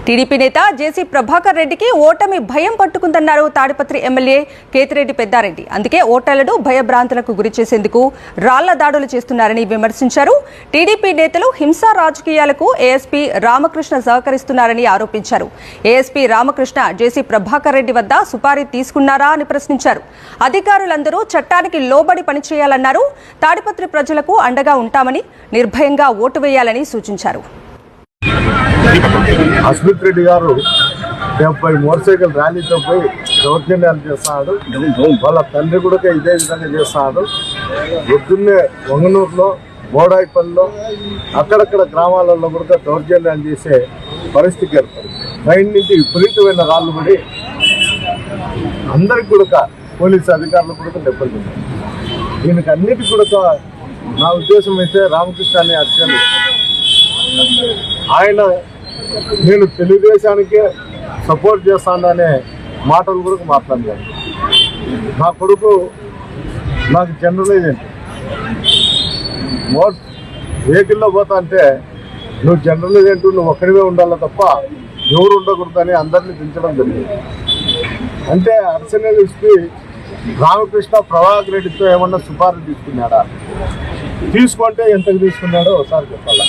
TDP నేత జేసీ ప్రభాకర్ రెడ్డికి ఓటమి భయం పట్టుకుందన్నారు తాడిపత్రి ఎమ్మెల్యే కేతిరెడ్డి పెద్దారెడ్డి. అందుకే ఓటర్లను భయభ్రాంతులకు గురి చేసేందుకు రాళ్ల దాడులు చేస్తున్నారని విమర్శించారు. టీడీపీ నేతలు హింసా రాజకీయాలకు ఏఎస్పీ రామకృష్ణ సహకరిస్తున్నారని ఆరోపించారు. ఏఎస్పీ రామకృష్ణ జేసీ ప్రభాకర్ రెడ్డి వద్ద సుపారీ తీసుకున్నారా అని ప్రశ్నించారు. అధికారులందరూ చట్టానికి లోబడి పనిచేయాలన్నారు. తాడిపత్రి ప్రజలకు అండగా ఉంటామని, నిర్భయంగా ఓటు వేయాలని సూచించారు. అస్మిత్ రెడ్డి గారు 70 మోటార్ సైకిల్ ర్యాలీతో పోయి దౌర్జన్యాలు చేస్తున్నాడు. వాళ్ళ తండ్రి కూడా ఇదే విధంగా చేస్తున్నాడు. పొద్దున్నే వంగనూరులో, బోడాయిపల్లిలో, అక్కడక్కడ గ్రామాలలో కూడా దౌర్జన్యాలు చేసే పరిస్థితి ఏర్పడింది. ట్రైన్ నుంచి విపరీతమైన రాళ్ళు పడి అందరికి కూడా పోలీసు అధికారులు కూడా దెబ్బతిన్నారు. దీనికి అన్నిటికీ కూడా నా ఉద్దేశం అయితే రామకృష్ణ అనే అక్షరాలు ఆయన నేను తెలుగుదేశానికే సపోర్ట్ చేస్తాననే మాటలు కూడా మాట్లాడాను. నా కొడుకు నాకు జనరల్ ఏజెంట్ వెహికల్లో పోతా అంటే నువ్వు జనరల్ ఏజెంట్ నువ్వు ఒక్కడివే ఉండాలి తప్ప ఎవరు ఉండకూడదని అందరినీ దించడం జరిగింది. అంటే అర్చనల్ ఎస్పీ రామకృష్ణ ప్రభాకర్ రెడ్డితో ఏమన్నా సుపారీ తీసుకున్నాడా? తీసుకుంటే ఎంతకు తీసుకున్నాడో ఒకసారి చెప్పాలా.